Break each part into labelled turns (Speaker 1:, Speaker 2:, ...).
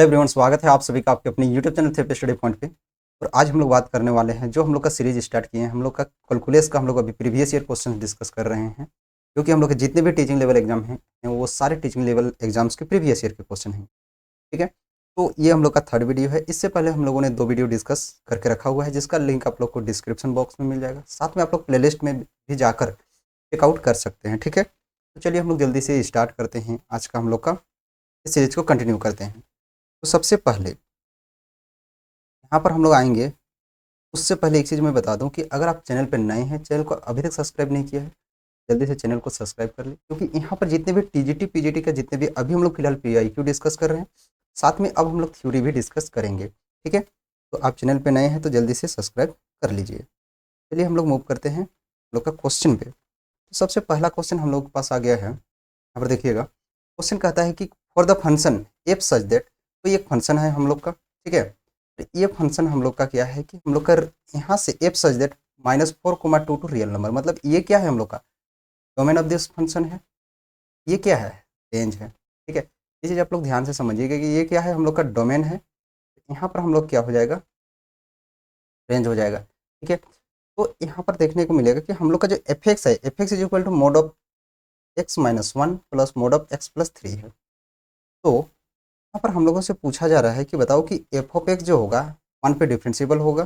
Speaker 1: Hello everyone, स्वागत है आप सभी का आपके अपने YouTube channel therapy study point पे। और आज हम लोग बात करने वाले हैं जो हम लोग का सीरीज स्टार्ट किए हैं, हम लोग का कैलकुलस का हम लोग अभी प्रीवियस ईयर क्वेश्चन डिस्कस कर रहे हैं। क्योंकि हम लोग के जितने भी टीचिंग लेवल एग्जाम हैं वो सारे टीचिंग लेवल एग्जाम्स के प्रीवियस ईयर के क्वेश्चन हैं। ठीक है, तो ये हम लोग का थर्ड वीडियो है। इससे पहले हम लोगों ने 2 वीडियो डिस्कस करके रखा हुआ है, जिसका लिंक आप लोग को डिस्क्रिप्शन बॉक्स में मिल जाएगा। साथ में आप लोग प्लेलिस्ट में भी जाकर चेकआउट कर सकते हैं। ठीक है, तो चलिए हम लोग जल्दी से स्टार्ट करते हैं आज का हम लोग का इस सीरीज को कंटिन्यू करते हैं। तो सबसे पहले यहाँ पर हम लोग आएंगे। उससे पहले एक चीज़ मैं बता दूं कि अगर आप चैनल पर नए हैं, चैनल को अभी तक सब्सक्राइब नहीं किया है, जल्दी से चैनल को सब्सक्राइब कर लें। क्योंकि यहाँ पर जितने भी टीजीटी पीजीटी का जितने भी अभी हम लोग फिलहाल पीआईक्यू डिस्कस कर रहे हैं, साथ में अब हम लोग थ्योरी भी डिस्कस करेंगे। ठीक है, तो आप चैनल पर नए हैं तो जल्दी से सब्सक्राइब कर लीजिए। चलिए हम लोग मूव करते हैं हम लोग का क्वेश्चन पे। तो सबसे पहला क्वेश्चन हम लोग के पास आ गया है। यहाँ पर देखिएगा, क्वेश्चन कहता है कि for the function F such that, तो ये एक फंक्शन है हम लोग का। ठीक है, तो ये फंक्शन हम लोग का क्या है कि हम लोग का यहाँ से f such that -4, 2 to real number, मतलब ये क्या है हम लोग का डोमेन ऑफ दिस फंक्शन है। ये क्या है, रेंज है। ठीक है, ये चीज़ आप लोग ध्यान से समझिएगा कि ये क्या है, हम लोग का डोमेन है। यहाँ पर हम लोग क्या हो जाएगा, रेंज हो जाएगा। ठीक है, तो यहाँ पर देखने को मिलेगा कि हम लोग का जो एफ एक्स है, f x is equal to mod of x-1 plus mod of x+3 है। तो यहाँ पर हम लोगों से पूछा जा रहा है कि बताओ कि एफ ऑफ एक्स जो होगा 1 पे डिफरेंशिएबल होगा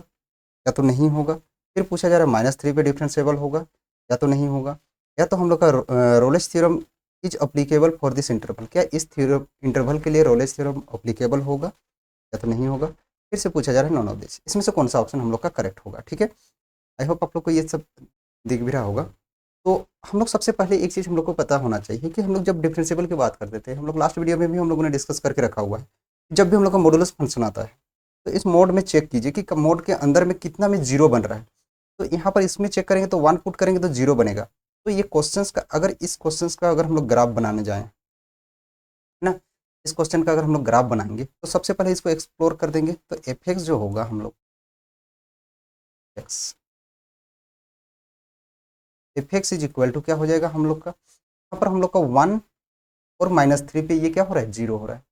Speaker 1: या तो नहीं होगा। फिर पूछा जा रहा है -3 पे डिफरेंशिएबल होगा या तो नहीं होगा। या तो हम लोग का Rolle's theorem is applicable for this interval, क्या इस थ्योरम इंटरवल के लिए रोलेस थ्योरम अप्लीकेबल होगा या तो नहीं होगा। फिर से पूछा जा रहा है नॉन ऑफ दिस, इसमें से कौन सा ऑप्शन हम लोग का करेक्ट होगा। ठीक है, आई होप आप लोग को ये सब दिख भी रहा होगा। तो हम लोग सबसे पहले एक चीज़ हम लोग को पता होना चाहिए कि हम लोग जब डिफरेंशिएबल की बात करते थे, हम लोग लास्ट वीडियो में भी हम लोगों ने डिस्कस करके रखा हुआ है, जब भी हम लोग का मॉडुलस फंक्शन आता है तो इस मोड में चेक कीजिए कि मोड के अंदर में कितना में जीरो बन रहा है। तो यहाँ पर इसमें चेक करेंगे तो 1 पुट करेंगे तो जीरो बनेगा। तो ये क्वेश्चंस का अगर इस क्वेश्चंस का अगर हम लोग ग्राफ बनाने जाएँ, है ना, इस क्वेश्चन का अगर हम लोग ग्राफ बनाएंगे तो सबसे पहले इसको एक्सप्लोर कर देंगे। तो एफ एक्स जो होगा हम लोग x, f x is equal to क्या हो जाएगा हम लोग का, यहाँ पर हम लोग का 1 और -3 पे ये क्या हो रहा है, जीरो हो रहा है।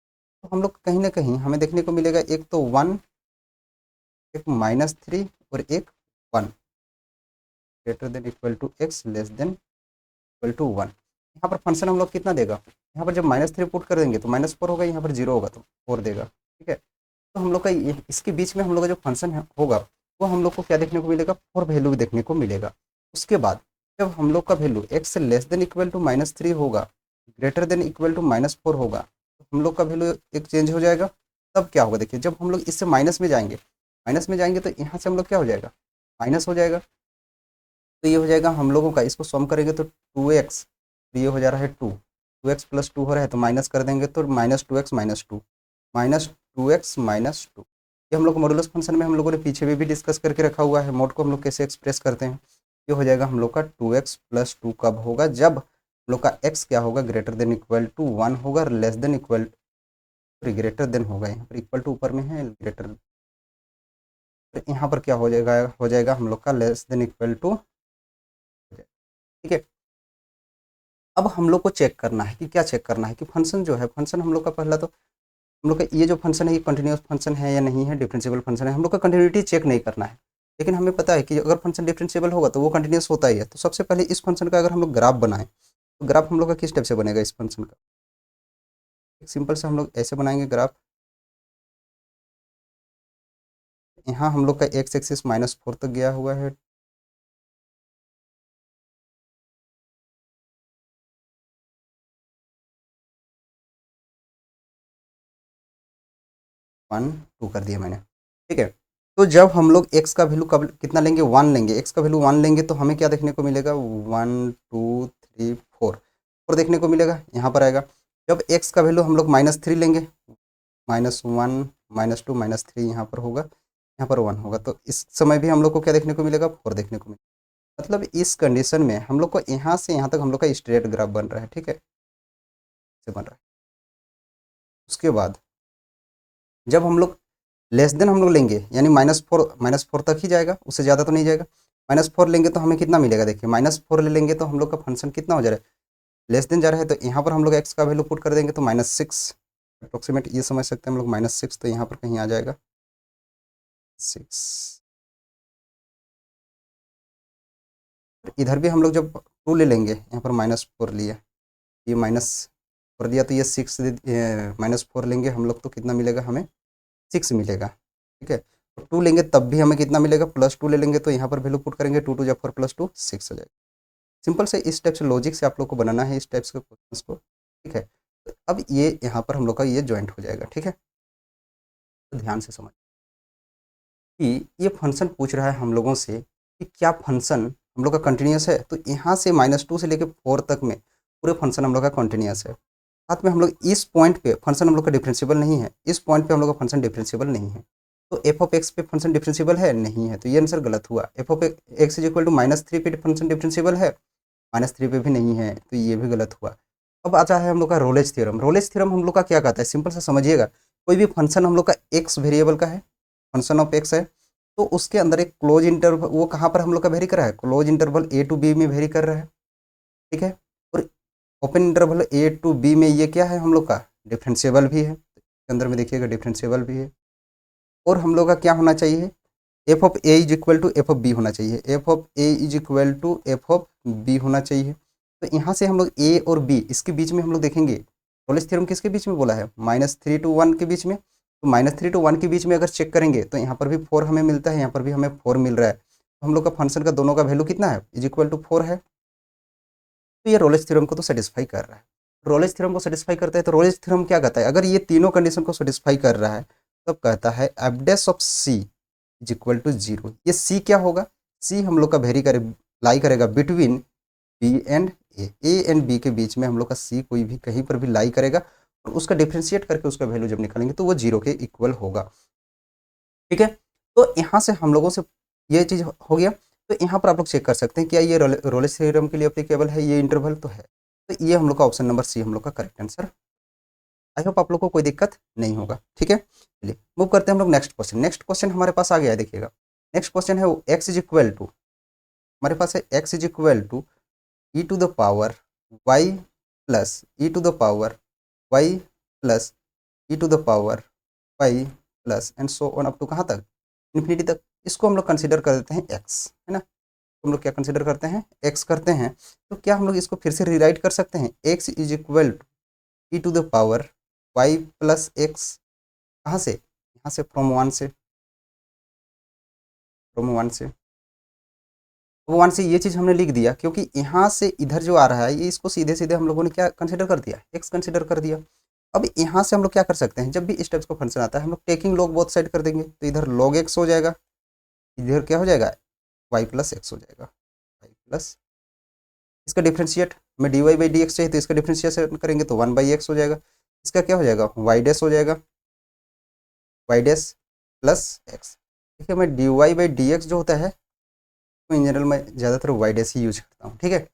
Speaker 1: तो हम लोग कहीं ना कहीं हमें देखने को मिलेगा एक तो 1, एक -3 और एक 1 greater than equal to x less than equal to 1। यहाँ पर फंक्शन हम लोग कितना देगा, यहाँ पर जब -3 पुट कर देंगे तो -4 होगा, यहाँ पर जीरो होगा तो 4 देगा। ठीक है, तो हम लोग का इसके बीच में हम लोग का जो फंक्शन है होगा वो हम लोग को क्या देखने को मिलेगा, 4 वैल्यू देखने को मिलेगा। उसके बाद जब हम लोग का value x less than equal to -3 होगा, ग्रेटर देन इक्वल टू -4 होगा, तो हम लोग का वैल्यू एक चेंज हो जाएगा। तब क्या होगा, देखिए जब हम लोग इससे माइनस में जाएंगे, माइनस में जाएंगे तो यहाँ से हम लोग क्या हो जाएगा, माइनस हो जाएगा। तो ये हो जाएगा हम लोगों का, इसको सम करेंगे तो 2x, तो ये हो जा रहा है 2x प्लस 2 हो रहा है, तो माइनस कर देंगे तो -2x -2 -2x -2। ये हम लोग मॉडुलस फंक्शन में हम लोगों ने पीछे भी डिस्कस करके रखा हुआ है, मोड को हम लोग कैसे एक्सप्रेस करते हैं। ये हो जाएगा हम लोग का 2x प्लस 2 कब होगा, जब हम लोग का x क्या होगा, ग्रेटर देन इक्वल टू 1 होगा, less than equal greater than होगा, यहाँ पर इक्वल टू ऊपर में है ग्रेटर, तो यहाँ पर क्या हो जाएगा हम लोग का लेस देन इक्वल टू। ठीक है, अब हम लोग को चेक करना है कि क्या चेक करना है कि फंक्शन जो है, फंक्शन हम लोग का पहला तो हम लोग का ये जो फंक्शन है ये कंटिन्यूस फंक्शन है या नहीं है, डिफरेंशिएबल फंक्शन है, हम लोग का कंटिन्यूटी चेक नहीं करना है। लेकिन हमें पता है कि अगर फंक्शन डिफरेंशिएबल होगा तो वो कंटिन्यूस होता ही है। तो सबसे पहले इस फंक्शन का अगर हम लोग ग्राफ बनाएं तो ग्राफ हम लोग का किस टाइप से बनेगा इस फंक्शन का, एक सिंपल से हम लोग ऐसे बनाएंगे ग्राफ। यहाँ हम लोग का एक्स एक्सिस -4 तक गया हुआ है, 1 2 कर दिया मैंने। ठीक है, तो जब हम लोग x का वैल्यू कब कितना लेंगे, 1 लेंगे, x का वैल्यू 1 लेंगे तो हमें क्या देखने को मिलेगा, 1 2 3 4 4 देखने को मिलेगा, यहाँ पर आएगा। जब x का वैल्यू हम लोग -3 लेंगे, -1 -2 -3 यहाँ पर होगा, यहाँ पर 1 होगा, तो इस समय भी हम लोग को क्या देखने को मिलेगा, 4 देखने को मिलेगा। मतलब इस कंडीशन में हम लोग को यहाँ से यहाँ तक हम लोग का स्ट्रेट ग्राफ बन रहा है। ठीक है, से बन रहा है। उसके बाद जब हम लोग लेस देन हम लोग लेंगे, यानी -4 तक ही जाएगा, उससे ज़्यादा तो नहीं जाएगा। -4 लेंगे तो हमें कितना मिलेगा, देखिए -4 ले लेंगे तो हम लोग का फंक्शन कितना हो जा रहा है, लेस देन जा रहा है। तो यहाँ पर हम लोग एक्स का वैल्यू पुट कर देंगे तो -6, अप्रोक्सीमेट ये समझ सकते हैं हम लोग -6, तो यहाँ पर कहीं आ जाएगा 6। इधर भी हम लोग जब 2 ले लेंगे, यहाँ पर -4 लिया, ये -4 दिया, तो ये 6 -4 लेंगे हम लोग तो कितना मिलेगा हमें, 6 मिलेगा। ठीक है, तो 2 लेंगे तब भी हमें कितना मिलेगा, +2 ले लेंगे, तो यहाँ पर वैल्यू पुट करेंगे, 2 2 जा 4 +2 6 हो जाएगा। सिंपल से इस टाइप से लॉजिक से आप लोग को बनाना है इस टाइप्स के क्वेश्चंस को। ठीक है, तो अब ये यहाँ पर हम लोग का ये ज्वाइंट हो जाएगा। ठीक है, तो ध्यान से समझ कि ये फंक्शन पूछ रहा है हम लोगों से कि क्या फंक्शन हम लोग का कंटिन्यूस है, तो यहाँ से -2 से लेकर 4 तक में पूरे फंक्शन हम लोग का कंटिन्यूस है। साथ में हम लोग इस पॉइंट पे फंक्शन हम लोग का डिफरेंशिएबल नहीं है, इस पॉइंट पे हम लोग का फंक्शन डिफरेंशिएबल नहीं है। तो एफ ऑफ एक्स पे फंक्शन डिफरेंशिएबल है नहीं है, तो ये आंसर गलत हुआ। F of x is equal to -3 पे फंक्शन डिफरेंशिएबल है, -3 पे भी नहीं है, तो ये भी गलत हुआ। अब आता है हम लोग का रोलेज थ्योरम। रोलेज थ्योरम हम लोग का क्या कहता है, सिंपल से समझिएगा। कोई भी फंक्शन हम लोग का एक्स वेरिएबल का है, फंक्शन ऑफ एक्स है, तो उसके अंदर एक क्लोज इंटरवल, वो कहाँ पर हम लोग का वेरी कर रहा है, close interval a to b में वेरी कर रहा है। ठीक है, और open interval a to b में ये क्या है हम लोग का, डिफरेंशिएबल भी है। इसके अंदर में देखिएगा डिफरेंशिएबल भी है। और हम लोग का क्या होना चाहिए, f of a is equal to f of b होना चाहिए, f of a is equal to f of b होना चाहिए। तो यहाँ से हम लोग ए और बी इसके बीच में हम लोग देखेंगे, रोलेज थ्योरम किसके बीच में बोला है, -3 to 1 के बीच में। तो -3 to 1 के बीच में अगर चेक करेंगे तो यहाँ पर भी 4 हमें मिलता है, यहाँ पर भी हमें 4 मिल रहा है। तो हम लोग का फंक्शन का दोनों का वैल्यू कितना है, इज इक्वल टू 4 है। तो ये रोलेज थ्योरम को तो सेटिस्फाई कर रहा है। रोलेज थ्योरम को सेटिस्फाई करता है, तो रोलेज थ्योरम क्या कहता है, अगर ये तीनों कंडीशन को सेटिस्फाई कर रहा है तब कहता है f dash of c is equal to 0। ये सी क्या होगा, सी हम लोग का वेरी करे लाई करेगा between b and a and b के बीच में हम लोग का सी कोई भी कहीं पर भी लाई करेगा, और उसका डिफ्रेंशिएट करके उसका वैल्यू जब निकालेंगे तो वो 0 के इक्वल होगा। ठीक है, तो यहाँ से हम लोगों से ये चीज़ हो गया। तो यहाँ पर आप लोग चेक कर सकते हैं क्या ये रोलेज थ्योरम के लिए एप्लीकेबल है, ये इंटरवल तो है। तो ये हम लोग का ऑप्शन नंबर सी हम लोग का करेक्ट आंसर। आई होप आप लोग को कोई दिक्कत नहीं होगा। ठीक है, चलिए मूव करते हैं हम लोग नेक्स्ट क्वेश्चन। नेक्स्ट क्वेश्चन हमारे पास आ गया है, देखिएगा नेक्स्ट क्वेश्चन है एक्स इज इक्वल टू, हमारे पास है x is equal to e to the power y plus e to the power y plus e to the power y plus and so on up to कहाँ तक, infinity तक। इसको हम लोग consider कर देते हैं एक्स, है ना। हम लोग क्या कंसिडर करते हैं, एक्स करते हैं। तो क्या हम लोग इसको फिर से रिराइट कर सकते हैं, x is equal to e to the power y plus x, कहाँ से, यहाँ से फ्रॉम वन से वन से ये चीज़ हमने लिख दिया, क्योंकि यहाँ से इधर जो आ रहा है ये इसको सीधे सीधे हम लोगों ने क्या कंसिडर कर दिया, एक्स कंसिडर कर दिया। अब यहाँ से हम लोग क्या कर सकते हैं, जब भी इस टाइप का फंक्शन आता है हम लोग टेकिंग लॉग बोथ साइड कर देंगे, तो इधर log x हो जाएगा, इधर क्या हो जाएगा y प्लस एक्स हो जाएगा, y प्लस इसका डिफ्रेंशिएट हमें dy बाई डी एक्स चाहिए, तो इसका डिफ्रेंशिएशन करेंगे तो 1/x हो जाएगा। इसका क्या हो जाएगा y डैश हो जाएगा, y डैश प्लस एक्स। देखिए मैं dy बाई डी एक्स जो होता है तो इन जनरल मैं ज़्यादातर y डैश ही यूज करता हूँ। ठीक है,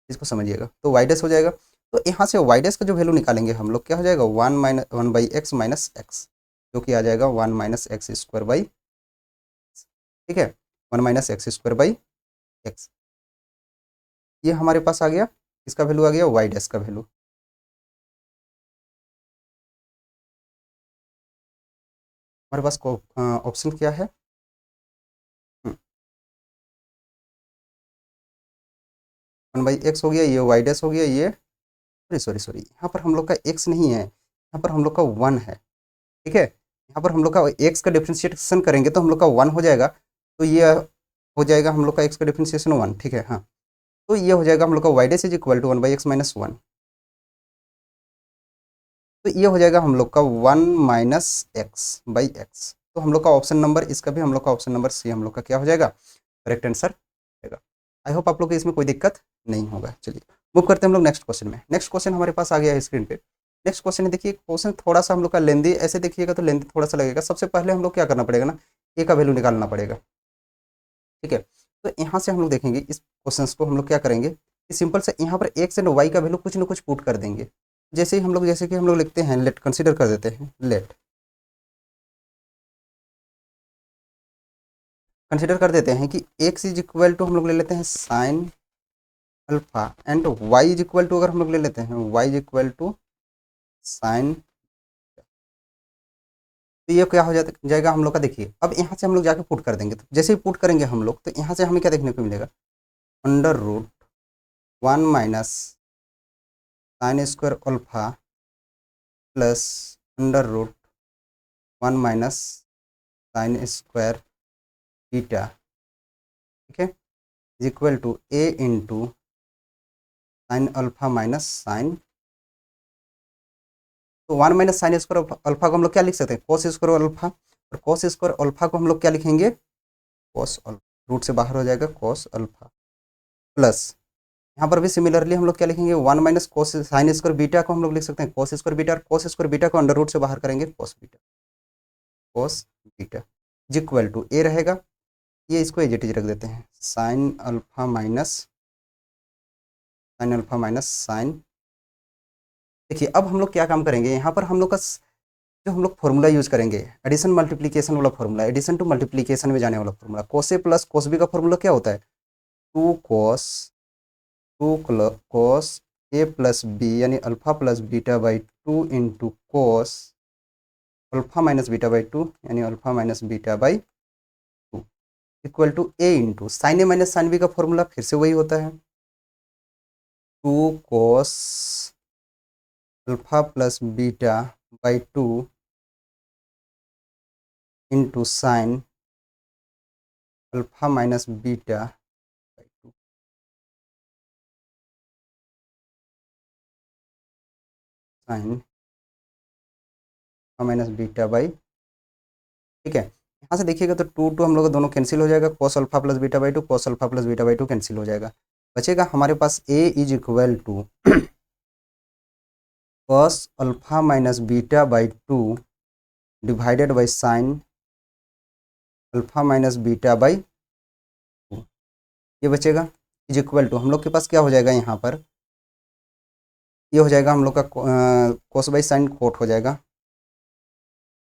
Speaker 1: इसको समझिएगा, तो y डैश हो जाएगा। तो यहाँ से y डैश का जो वैल्यू निकालेंगे हम लोग, क्या हो जाएगा 1/x माइनस एक्स, जो कि आ जाएगा 1 - x² ठीक है, 1 - x² ये हमारे पास आ गया, इसका वैल्यू आ गया y डैश का वैल्यू। हमारे पास ऑप्शन क्या है, 1/x हो गया, ये y डैश हो गया, ये सॉरी सॉरी सॉरी यहाँ पर हम लोग का x नहीं है, यहाँ पर हम लोग का 1 है। ठीक है, यहाँ पर हम लोग का x का डिफ्रेंशिएशन करेंगे तो हम लोग का 1 हो जाएगा, तो ये हो जाएगा हम लोग का x का डिफ्रेंशिएशन 1। ठीक है, हाँ, तो ये हो जाएगा हम लोग का y dash is equal to 1/x minus 1। तो ये हो जाएगा हम लोग का 1 - x/x। तो हम लोग का ऑप्शन नंबर, इसका भी हम लोग का ऑप्शन नंबर सी हम लोग का क्या हो जाएगा, करेक्ट आंसर रहेगा। आई होप आप लोग को इसमें कोई दिक्कत नहीं होगा। चलिए मूव करते हैं हम लोग नेक्स्ट क्वेश्चन में। नेक्स्ट क्वेश्चन हमारे पास आ गया है स्क्रीन पे। नेक्स्ट क्वेश्चन है, देखिए क्वेश्चन थोड़ा सा हम लोग का लेंदी, ऐसे देखिएगा तो लेंदी थोड़ा सा लगेगा। सबसे पहले हम लोग क्या करना पड़ेगा ना, ए का वैल्यू निकालना पड़ेगा। ठीक है, तो यहाँ से हम लोग देखेंगे इस क्वेश्चन को हम लोग क्या करेंगे कि सिंपल से यहाँ पर एक्स एंड वाई का वैल्यू कुछ ना कुछ पुट कर देंगे। जैसे ही हम लोग, जैसे कि हम लोग लिखते हैं लेट, कंसिडर कर देते हैं लेट, कंसिडर कर देते हैं कि एक्स इज इक्वल टू हम लोग ले लेते हैं sine alpha and y is equal to, अगर हम लोग ले लेते हैं y is equal to sine, तो ये क्या हो जाएगा हम लोग का, देखिए अब यहाँ से हम लोग जाके पुट कर देंगे, तो जैसे ही पुट करेंगे हम लोग तो यहाँ से हमें क्या देखने को मिलेगा, under root 1 minus sine square alpha plus under root 1 minus sine square beta, ठीक है, is equal to a into sine alpha minus sine, तो 1 माइनस साइन स्क्वायर अल्फा को हम लोग क्या लिख सकते हैं, कोस स्क्वायर अल्फा, और कोस स्क्वायर अल्फा को हम लोग क्या लिखेंगे, कोस अल्फा, रूट से बाहर हो जाएगा कोस अल्फा, प्लस यहाँ पर भी सिमिलरली हम लोग क्या लिखेंगे, 1 माइनस कोस साइन स्क्वायर बीटा को हम लोग लिख सकते हैं कोस स्क्वायर बीटा, और कोस स्क्वायर बीटा को अंडर रूट से बाहर करेंगे cos beta, cos beta is equal to a रहेगा, ये इसको एज इट इज रख देते हैं, साइन अल्फा माइनस साइन। देखिए अब हम लोग क्या काम करेंगे, यहाँ पर हम लोग का जो हम लोग फॉर्मूला यूज करेंगे, एडिशन मल्टीप्लीकेशन वाला फॉर्मूला, एडिशन टू मल्टीप्लीकेशन में जाने वाला formula, cos a plus cos b का फॉर्मूला क्या होता है, two cos a plus b यानी alpha plus beta by 2 into cos alpha minus beta by 2 यानी alpha minus beta by 2 equal to a into sine a minus sine b का formula फिर से वही होता है, 2 cos alpha plus beta by 2 into sine alpha minus beta by 2, sine minus beta by, ठीक है। यहाँ से देखिएगा तो टू टू हम लोग दोनों कैंसिल हो जाएगा, cos alpha plus beta by 2 cos alpha plus beta by 2 cancel हो जाएगा, बचेगा हमारे पास a is equal to cos alpha minus beta by 2 divided by sine alpha minus beta by 2, ये बचेगा इज इक्वल टू हम लोग के पास क्या हो जाएगा, यहाँ पर ये हो जाएगा हम लोग का कोस बाई साइन कोट हो जाएगा,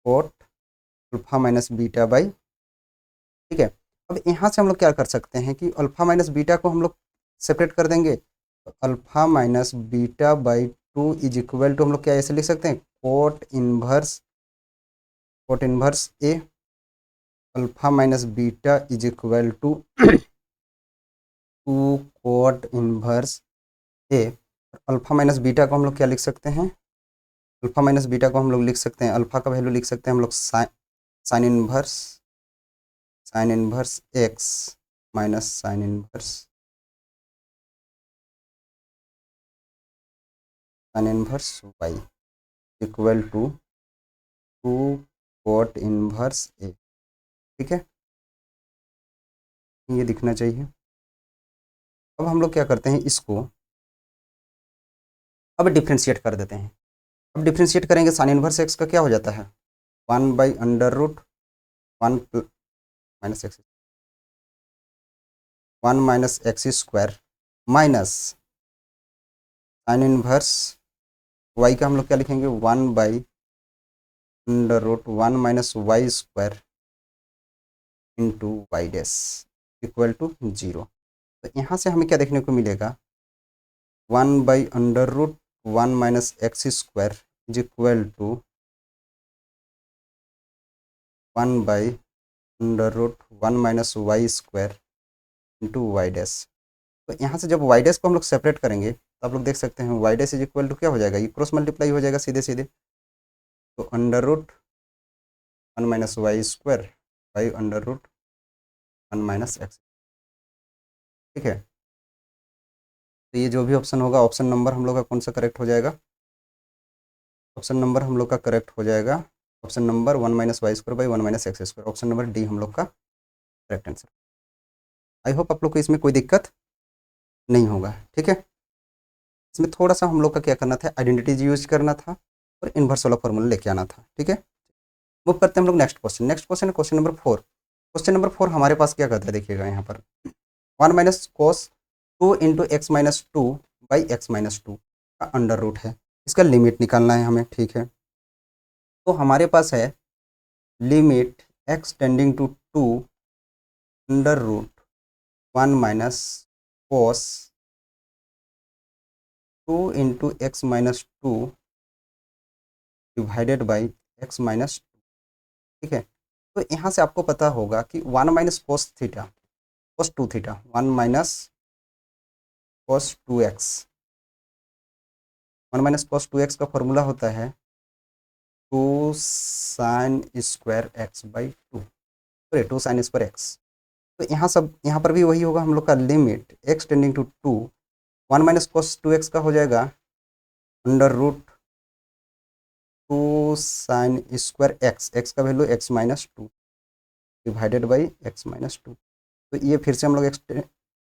Speaker 1: coat alpha minus beta by, ठीक है। अब यहाँ से हम लोग क्या कर सकते हैं कि अल्फा माइनस बीटा को हम लोग सेपरेट कर देंगे, तो alpha minus beta by 2 is equal to हम लोग क्या ऐसे लिख सकते हैं, cot inverse a alpha minus beta is equal to 2 cot inverse a, alpha minus beta को हम लोग क्या लिख सकते हैं, अल्फा माइनस बीटा को हम लोग लिख सकते हैं, अल्फा का वैल्यू लिख सकते हैं हम लोग sine inverse x minus sine inverse y equal to 2 cot inverse a, ठीक है, ये दिखना चाहिए। अब हम लोग क्या करते हैं, इसको अब डिफ्रेंशिएट कर देते हैं, अब डिफ्रेंशिएट करेंगे साइन इनवर्स एक्स का क्या हो जाता है, 1 by under root 1 minus x 1 minus x square minus sine inverse y का हम लोग क्या लिखेंगे, 1 by under root 1 minus y square into y dash equal to 0। तो यहाँ से हमें क्या देखने को मिलेगा, 1 by under root 1 minus x square is equal to 1 by under root 1 minus y square into y dash. तो यहाँ से जब वाई डैश को हम लोग सेपरेट करेंगे तो आप लोग देख सकते हैं y dash is equal to क्या हो जाएगा, ये क्रॉस मल्टीप्लाई हो जाएगा सीधे सीधे, तो under root 1 minus y square by under root 1 minus x, ठीक है। तो ये जो भी ऑप्शन होगा, ऑप्शन नंबर हम लोग का कौन सा करेक्ट हो जाएगा, ऑप्शन नंबर हम लोग का करेक्ट हो जाएगा, option number 1 minus y square by 1 minus x square, option number d हम लोग का करेक्ट आंसर। आई होप आप लोग को इसमें कोई दिक्कत नहीं होगा, ठीक है। इसमें थोड़ा सा हम लोग का क्या करना था, आइडेंटिटीज यूज करना था और इन्वर्स वाला फॉर्मूला लेके आना था, ठीक है। मूव करते हैं हम लोग नेक्स्ट क्वेश्चन, नेक्स्ट क्वेश्चन है क्वेश्चन नंबर 4। क्वेश्चन नंबर 4 हमारे पास क्या करता है, देखिएगा यहाँ पर 1 minus cos 2 into x minus 2 by x minus 2 का अंडर रूट है, इसका लिमिट निकालना है हमें, ठीक है। तो हमारे पास है limit x tending to 2 under root 1 minus cos 2 into x minus 2 divided by x minus 2, ठीक है। तो यहाँ से आपको पता होगा कि 1 minus cos theta, cos 2 theta, 1 minus cos 2x, 1 minus cos 2x का फॉर्मूला होता है 2 sine square x by 2, sorry 2 sine square x. तो यहाँ पर भी वही होगा, हम लोग का limit x tending to 2, 1 minus cos 2x का हो जाएगा under root 2 sine square x, x का value x minus 2 divided by x minus 2। तो ये फिर से हम लोग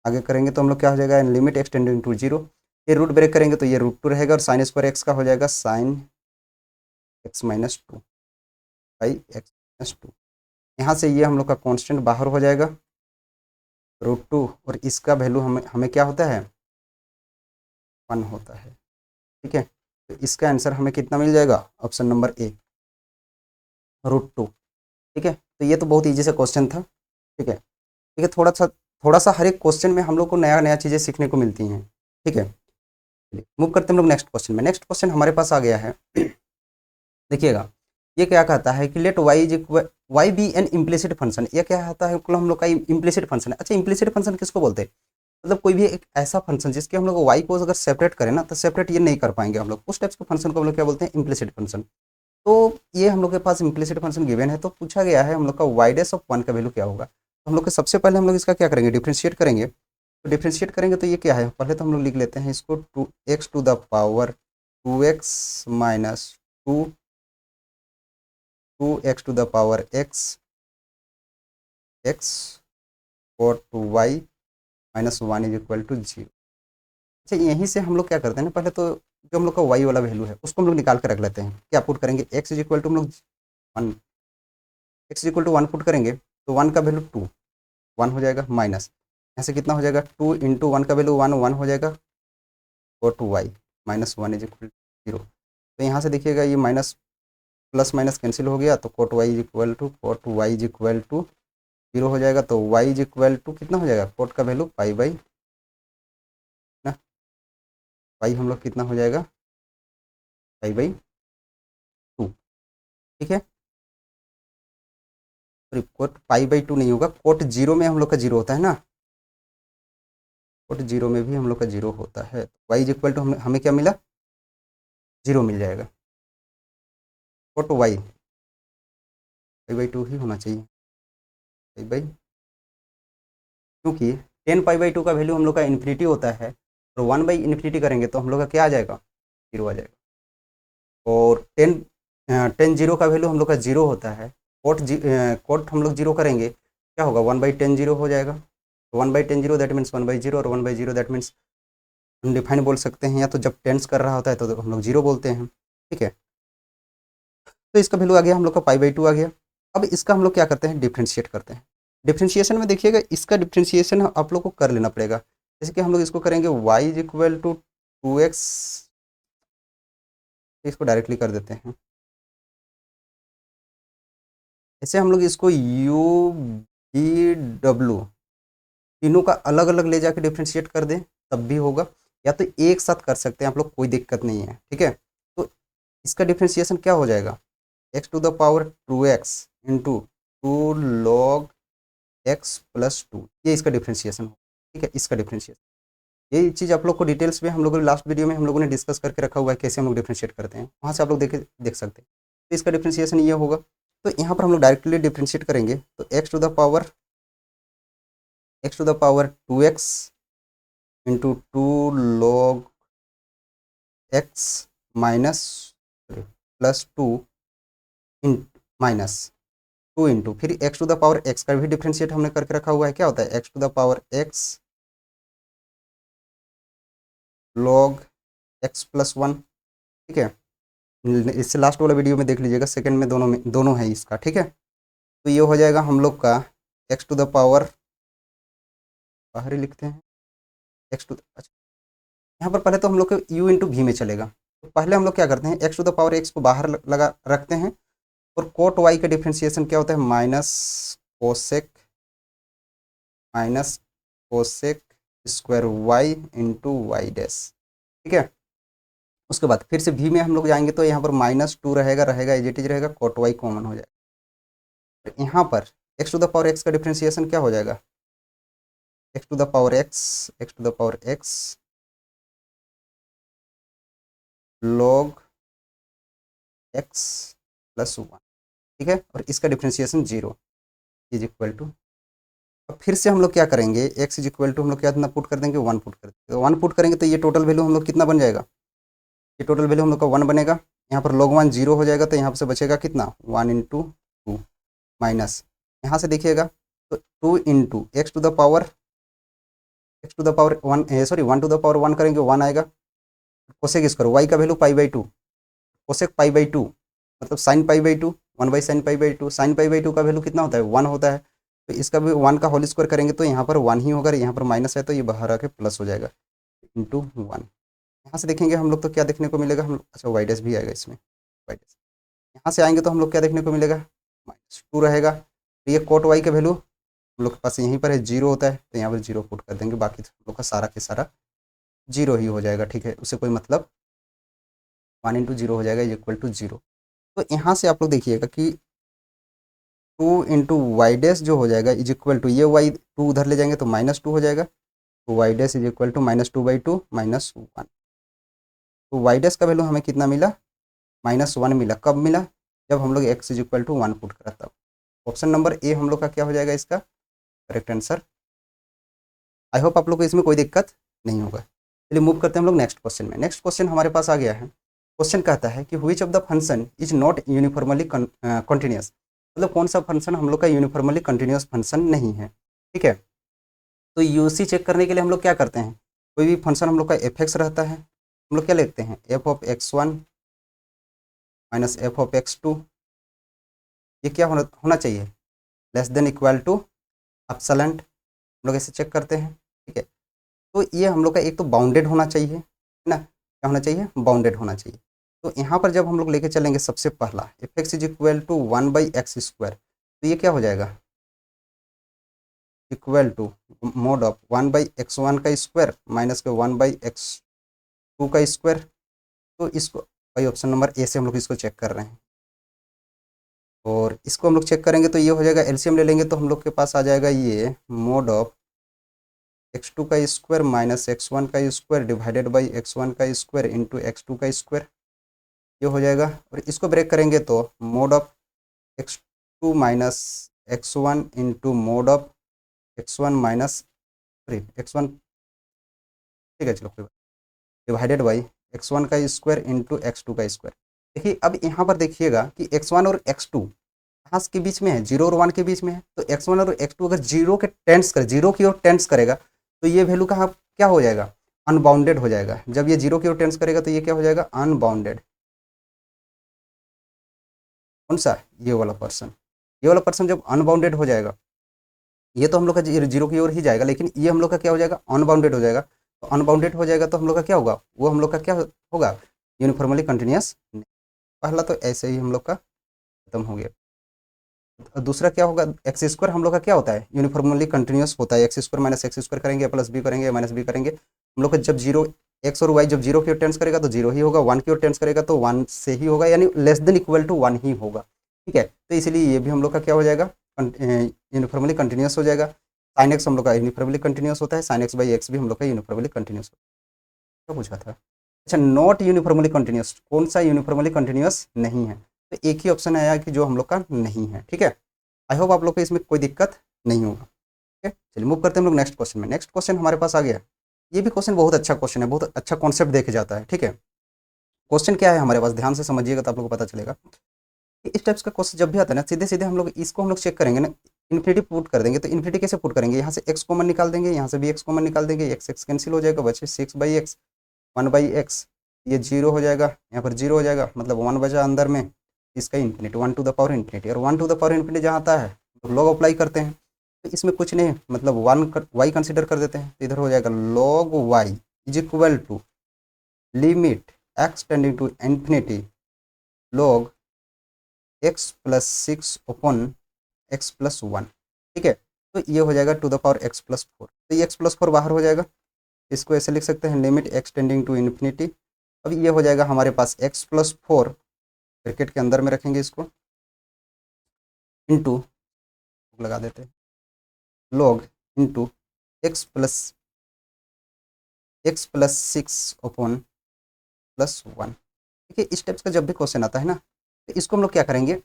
Speaker 1: आगे करेंगे तो हम लोग क्या हो जाएगा, लिमिट x टेंडिंग टू 0, ये रूट ब्रेक करेंगे तो ये रूट 2 रहेगा और साइन स्क्वायर एक्स का हो जाएगा sine x minus 2 by x minus 2। यहाँ से ये हम लोग का कांस्टेंट बाहर हो जाएगा रूट 2, और इसका वैल्यू हमें हमें क्या होता है 1 होता है। ठीक है, तो इसका आंसर हमें कितना मिल जाएगा, ऑप्शन नंबर ए रूट 2। ठीक है, तो ये तो बहुत ईजी सा क्वेश्चन था। ठीक है, ठीक है, थोड़ा सा हर एक क्वेश्चन में हम लोग को नया नया चीज़ें सीखने को मिलती हैं। ठीक है, मूव करते हैं हम लोग नेक्स्ट क्वेश्चन में। नेक्स्ट क्वेश्चन हमारे पास आ गया है, देखिएगा ये क्या कहता है कि let y is y be an implicit function. ये क्या कहता है, हम लोग का इम्प्लिसिट फंक्शन है। अच्छा, इम्प्लिसिट फंक्शन किसको बोलते हैं, मतलब कोई भी एक ऐसा फंक्शन जिसके हम लोग वाई को अगर सेपरेट करें ना तो सेपरेट ये नहीं कर पाएंगे हम लोग, उस टाइप के फंक्शन को हम लोग क्या बोलते हैं, इम्प्लिसिट फंक्शन। तो ये हम लोग के पास इम्प्लिसिट फंक्शन गिवन है, तो पूछा गया है हम लोग का वाई डैश ऑफ 1 का वैल्यू क्या होगा। तो हम लोग के सबसे पहले हम लोग इसका क्या करेंगे, डिफ्रेंशिएट करेंगे। तो डिफ्रेंशिएट करेंगे तो ये क्या है, पहले तो हम लोग लिख लेते हैं इसको 2x to the power 2x minus 2x to the power x और 2y minus 1 is equal to 0। अच्छा, यहीं से हम लोग क्या करते हैं ना, पहले तो जो हम लोग का y वाला वैल्यू है उसको हम लोग निकाल कर रख लेते हैं। क्या पुट करेंगे, x इज इक्वल टू हम लोग 1, x is equal to 1 put करेंगे तो 1 का वैल्यू 2 1 हो जाएगा, माइनस यहाँ से कितना हो जाएगा 2 इंटू 1 का वैल्यू 1 1 हो जाएगा और 2y minus 1 is equal to 0। तो यहाँ से देखिएगा ये माइनस प्लस माइनस कैंसिल हो गया, तो cot y is equal to 0 हो जाएगा। तो y इज इक्वल टू कितना हो जाएगा, कोट का वैल्यू पाई बाई ना, पाई हम लोग कितना हो जाएगा पाई बाई 2। ठीक है, कोट पाई बाई 2 नहीं होगा, कोट 0 में हम लोग का 0 होता है ना, कोट 0 में भी हम लोग का 0 होता है। y इज इक्वल टू हमें क्या मिला, 0 मिल जाएगा। कोट y पाई बाई 2 ही होना चाहिए, पाई बाई, क्योंकि 10 पाई बाई 2 का वैल्यू हम लोग का इन्फिनिटी होता है, और 1 बाई इन्फिनिटी करेंगे तो हम लोग का क्या आ जाएगा, 0 आ जाएगा। और 10 0 का वैल्यू हम लोग का 0 होता है, कोट हम लोग 0 करेंगे क्या होगा, 1/10 0 हो जाएगा। 1/10 0 दैट मीन्स 1/0, और 1/0 दैट मीन्स अनडिफाइंड बोल सकते हैं, या तो जब टेंस कर रहा होता है तो हम लोग 0 बोलते हैं। ठीक है, तो इसका वैल्यू आ गया हम लोग का पाई बाई 2 आ गया। अब इसका हम लोग क्या करते हैं, डिफ्रेंशिएट करते हैं। डिफ्रेंशिएशन में देखिएगा इसका डिफ्रेंशिएशन आप लोग को कर लेना पड़ेगा। जैसे कि हम लोग इसको करेंगे y is equal to 2x, इसको डायरेक्टली कर देते हैं। ऐसे हम लोग इसको u v w तीनों का अलग अलग ले जाके डिफ्रेंशिएट कर दें तब भी होगा, या तो एक साथ कर सकते हैं आप लोग, कोई दिक्कत नहीं है। ठीक है, तो इसका डिफ्रेंशिएशन क्या हो जाएगा, x to the power 2x into 2 log x plus 2, ये इसका डिफ्रेंशिएशन हो। ठीक है, इसका डिफ्रेंशिएशन ये चीज़ आप लोग को डिटेल्स में हम लोगों ने लास्ट वीडियो में हम लोगों ने डिस्कस करके रखा हुआ है, कैसे हम लोग डिफ्रेंशिएट करते हैं, वहाँ से आप लोग देख सकते हैं। तो इसका डिफ्रेंशिएशन ये होगा, तो यहाँ पर हम लोग डायरेक्टली डिफ्रेंशिएट करेंगे तो x to the power 2x into 2 log x minus plus 2 इन माइनस 2 इंटू फिर x to the power x का भी डिफ्रेंशिएट हमने करके रखा हुआ है, क्या होता है x to the power x log x plus 1। ठीक है, इससे लास्ट वाला वीडियो में देख लीजिएगा, सेकंड में दोनों है इसका। ठीक है, तो ये हो जाएगा हम लोग का x टू द पावर, बाहर ही लिखते हैं x टू, अच्छा यहाँ पर पहले तो हम लोग को u इंटू वी में चलेगा। तो पहले हम लोग क्या करते हैं, x to the power x को बाहर लगा रखते हैं, और कोट y का डिफ्रेंशिएशन क्या होता है, minus cosec square y into y dash. ठीक है, उसके बाद फिर से v में हम लोग जाएंगे तो यहाँ पर -2 रहेगा एज इट इज रहेगा, कोट y कॉमन हो जाएगा। तो यहाँ पर x to the power x का डिफ्रेंसिएशन क्या हो जाएगा, x to the power x, x to the power x log x plus one, ठीक है, और इसका डिफ्रेंसिएशन 0 इज इक्वल टू, अब फिर से हम लोग क्या करेंगे, एक्स इज इक्वल टू हम लोग क्या इतना पुट कर देंगे, 1 पुट कर देंगे, तो 1 पुट करेंगे तो ये टोटल वैल्यू हम लोग कितना बन जाएगा, ये टोटल वैल्यू हम लोग का 1 बनेगा, यहाँ पर log 1 0 हो जाएगा, तो यहाँ से बचेगा कितना 1 इंटू 2 माइनस, यहाँ से देखिएगा तो 2 into x to the power, x to the power 1 sorry 1 to the power 1 करेंगे 1 आएगा, कोसेक स्क्वायर वाई का value pi by 2, cosec pi by 2 मतलब sine pi by 2, 1 by sine pi by 2, sine pi by 2 का value कितना होता है 1 होता है, तो इसका भी 1 का होल स्क्वायर करेंगे तो यहाँ पर 1 ही होगा, यहाँ पर माइनस है तो ये बाहर आके प्लस हो जाएगा इंटू 1। यहाँ से देखेंगे हम लोग तो क्या देखने को मिलेगा, हम अच्छा वाई डैश भी आएगा इसमें, वाई डैश यहाँ से आएंगे तो हम लोग क्या देखने को मिलेगा -2 रहेगा, तो ये कोट वाई का वैल्यू हम लोग के पास यहीं पर है 0 होता है, तो यहाँ पर 0 पुट कर देंगे, बाकी हम लोग का सारा के सारा 0 ही हो जाएगा, ठीक है, उससे कोई मतलब 1 इंटू 0 हो जाएगा इक्वल टू 0। तो यहाँ से आप लोग देखिएगा कि 2 इंटू वाई डैश जो हो जाएगा इज इक्वल टू, ये वाई 2 उधर ले जाएंगे तो -2 हो जाएगा, तो y dash is equal to -2/2 -1, तो वाई डैश का वैल्यू हमें कितना मिला -1 मिला, कब मिला जब हम लोग x is equal to 1 put करा तब। ऑप्शन नंबर ए हम लोग का क्या हो जाएगा इसका करेक्ट आंसर। आई होप आप लोग को इसमें कोई दिक्कत नहीं होगा। चलिए मूव करते हैं हम लोग नेक्स्ट क्वेश्चन में। नेक्स्ट क्वेश्चन हमारे पास आ गया है, क्वेश्चन कहता है कि which of the function is not uniformly continuous, मतलब कौन सा फंक्शन हम लोग का यूनिफॉर्मली कंटिन्यूस फंक्शन नहीं है, ठीक है। तो यूसी चेक करने के लिए हम लोग क्या करते हैं, कोई भी फंक्शन हम लोग का एफ एक्स रहता है, हम लोग क्या लिखते हैं f of x1 minus f of x2, ये क्या होना चाहिए less than equal to epsilon, हम लोग ऐसे चेक करते हैं, ठीक है। तो ये हम लोग का एक तो बाउंडेड होना चाहिए, है ना, क्या होना चाहिए बाउंडेड होना चाहिए। तो यहाँ पर जब हम लोग लेके चलेंगे सबसे पहला f x is equal to 1/x², तो ये क्या हो जाएगा equal to mod of 1/x1 का स्क्वायर माइनस के 1/x2 का स्क्वायर। तो इसको भाई ऑप्शन नंबर ए से हम लोग इसको चेक कर रहे हैं, और इसको हम लोग चेक करेंगे तो ये हो जाएगा, एलसीएम ले लेंगे तो हम लोग के पास आ जाएगा ये मोड ऑफ x2 का स्क्वायर माइनस x1 का स्क्वायर डिवाइडेड बाई x1 का स्क्वायर इंटू x2 का स्क्वायर, ये हो जाएगा। और इसको ब्रेक करेंगे तो mode of x2 minus x1 into mode of x1 minus sorry x1, ठीक है चलो कोई बात, डिवाइडेड बाई x1 का स्क्वायर इंटू x2 का स्क्वायर। देखिए अब यहाँ पर देखिएगा कि x1 और x2 कहाँ के बीच में है, 0 और 1 के बीच में है, तो x1 और x2 अगर 0 के टेंस करे, 0 की ओर टेंस करेगा तो ये वैल्यू कहाँ क्या हो जाएगा अनबाउंडेड हो जाएगा। जब ये 0 की ओर टेंस करेगा तो ये क्या हो जाएगा अनबाउंडेड। कौन सा ये वाला पर्सन जब अनबाउंडेड हो जाएगा, ये तो हम लोग का 0 की ओर ही जाएगा, लेकिन ये हम लोग का क्या हो जाएगा अनबाउंडेड हो जाएगा। तो अनबाउंडेड हो जाएगा तो हम लोग का क्या होगा, वो हम लोग का क्या होगा यूनिफॉर्मली कंटिन्यूस। पहला तो ऐसे ही हम लोग का खत्म हो गया। दूसरा क्या होगा एक्स स्क्वायर हम लोग का क्या होता है यूनिफॉर्मली कंटिन्यूस होता है, x square minus x square करेंगे प्लस बी करेंगे माइनस बी करेंगे, हम लोग का जब 0 एक्स और वाई जब 0 की ओर टेंस करेगा तो 0 ही होगा, 1 की ओर टेंस करेगा तो 1 से ही होगा, यानी लेस देन इक्वल टू 1 ही होगा, ठीक है। तो इसलिए ये भी हम लोग का क्या हो जाएगा यूनिफॉर्मली कंटिन्यूस हो जाएगा। साइन एक्स हम लोग का यूनिफॉर्मली कंटिन्यूस होता है, साइन एक्स बाई एक्स भी हम लोग का यूनिफॉर्मली कंटिन्यूस होता है। क्या पूछा था, अच्छा नॉट यूनिफॉर्मली कंटिन्यूस, कौन सा यूनिफॉर्मली कंटिन्यूस नहीं है, तो एक ही ऑप्शन आया कि जो हम लोग का नहीं है, ठीक है। आई होप आप लोग को इसमें कोई दिक्कत नहीं होगा, ठीक है। चलिए मूव करते हैं हम लोग नेक्स्ट क्वेश्चन में। नेक्स्ट क्वेश्चन हमारे पास आ गया, ये भी क्वेश्चन बहुत अच्छा क्वेश्चन है, बहुत अच्छा कॉन्सेप्ट देखे जाता है, ठीक है। क्वेश्चन क्या है हमारे पास ध्यान से समझिएगा तो आप लोग को पता चलेगा। इस टाइप्स का क्वेश्चन जब भी आता है ना सीधे सीधे हम लोग इसको हम लोग चेक करेंगे ना, इन्फिनिटी पुट कर देंगे। तो इन्फिनिटी कैसे पुट करेंगे, यहाँ से एक्स कॉमन निकाल देंगे, यहाँ से भी एक्स कॉमन निकाल देंगे, एक्स एक्स कैंसिल हो जाएगा, बचे 6/x 1/x, ये 0 हो जाएगा, यहाँ पर 0 हो जाएगा, मतलब 1 बचा अंदर में, इसका infinity 1 to the power infinity, और 1 टू द पावर इन्फिनिटी जहाँ आता है तो लॉग अप्लाई करते हैं, तो इसमें कुछ नहीं मतलब 1 वाई कंसिडर कर देते हैं, तो इधर हो जाएगा log y is equal to limit x tending to infinity log x plus 6 upon x plus 1, ठीक है। तो ये हो जाएगा to the power x plus 4, तो ये x प्लस 4 बाहर हो जाएगा, इसको ऐसे लिख सकते हैं limit x tending to infinity. अब ये हो जाएगा हमारे पास x प्लस 4 ब्रैकेट के अंदर में रखेंगे इसको, इंटू लगा देते हैं, log इंटू x प्लस 6/+1। देखिए इस टाइप्स का जब भी क्वेश्चन आता है ना, तो इसको हम लोग क्या करेंगे,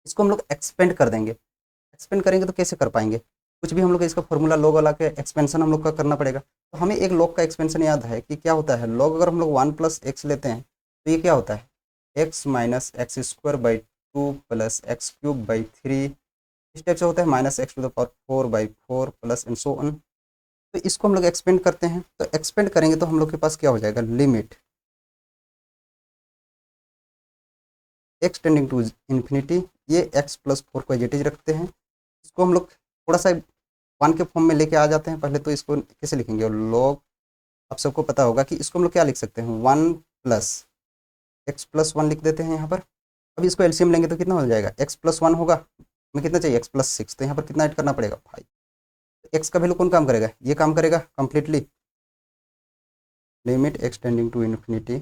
Speaker 1: इसको हम लोग एक्सपेंड कर देंगे। एक्सपेंड करेंगे तो कैसे कर पाएंगे, कुछ भी हम लोग इसका फॉर्मूला लॉग वाला के एक्सपेंशन हम लोग का करना पड़ेगा। तो हमें एक लॉग का एक्सपेंशन याद है कि क्या होता है, लॉग अगर हम लोग 1+x लेते हैं तो ये क्या होता है, x-x²/2 + x³/3। इस टाइप से होता है -x⁴/4 plus and so on. तो इसको हम लोग एक्सपेंड करते हैं, तो एक्सपेंड करेंगे तो हम लोग के पास क्या हो जाएगा, limit x tending to infinity, ये x+4 को एज इट इज रखते हैं। इसको हम लोग थोड़ा सा 1 के फॉर्म में लेके आ जाते हैं। पहले तो इसको कैसे लिखेंगे, लॉग, आप सबको पता होगा कि इसको हम लोग क्या लिख सकते हैं, 1+x+1 लिख देते हैं यहाँ पर। अब इसको एलसीएम लेंगे तो कितना हो जाएगा, x+1 होगा, हमें कितना चाहिए, x+6, तो यहाँ पर कितना ऐड करना पड़ेगा, 5। एक्स का वैल्यू कौन काम करेगा, ये काम करेगा completely. Limit x tending to infinity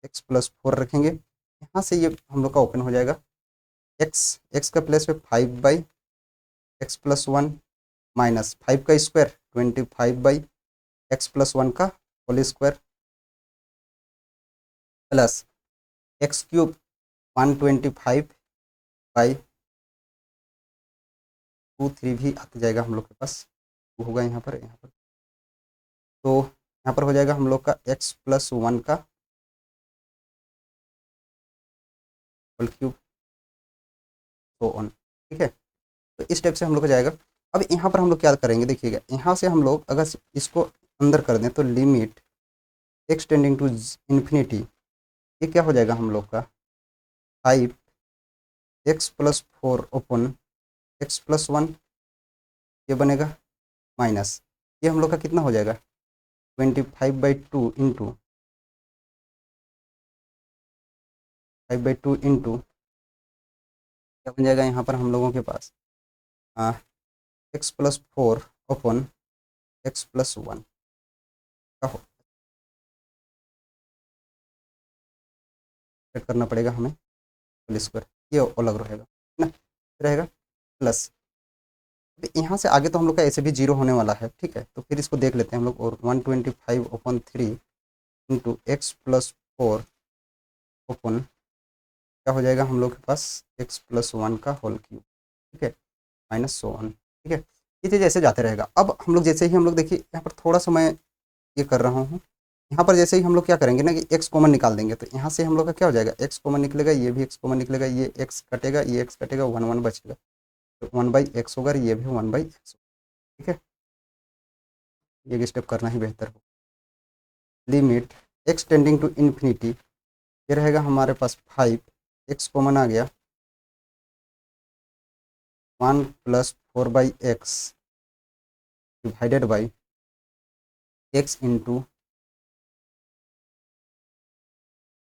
Speaker 1: x+4 रखेंगे, यहाँ से ये हम लोग का ओपन हो जाएगा। x का प्लेस पे 5/x+1 माइनस 5 का स्क्वायर 25/x+1 का होल स्क्वायर प्लस x³ 125/23 भी आता जाएगा हम लोग के पास, वो होगा यहाँ पर। तो यहाँ पर हो जाएगा हम लोग का x+1 का होल क्यूब, तो ऑन, ठीक है। तो इस टाइप से हम लोग को जाएगा। अब यहाँ पर हम लोग क्या करेंगे, देखिएगा यहाँ से हम लोग अगर इसको अंदर कर दें तो limit x tending to infinity, ये क्या हो जाएगा हम लोग का 5x+4 ओपन x+1, ये बनेगा माइनस, ये हम लोग का कितना हो जाएगा 25/2 इंटू 5/2 इंटू क्या बन जाएगा यहाँ पर हम लोगों के पास x+4 ओपन x+1 का सेट करना पड़ेगा हमें होल स्क्वायर, ये अलग रहेगा ना, रहेगा प्लस। यहाँ से आगे तो हम लोग का ऐसे भी 0 होने वाला है, ठीक है। तो फिर इसको देख लेते हैं हम लोग, और 125/3 इंटू x+4 ओपन क्या हो जाएगा हम लोग के पास x+1 का होल क्यूब, ठीक है, माइनस सो वन, ठीक है। ये चीज़ ऐसे जाते रहेगा। अब हम लोग जैसे ही हम लोग देखिए यहाँ पर थोड़ा सा मैं ये कर रहा हूँ, यहाँ पर जैसे ही हम लोग क्या करेंगे ना कि x कॉमन निकाल देंगे, तो यहाँ से हम लोग का क्या हो जाएगा, x कॉमन निकलेगा, ये भी x कॉमन निकलेगा, ये x कटेगा, ये x कटेगा, 1 बचेगा, तो 1/x होगा, ये भी 1/x, ठीक है। ये स्टेप करना ही बेहतर हो। Limit x tending to infinity, ये रहेगा हमारे पास 5, x कॉमन आ गया, 1+4/x divided by x into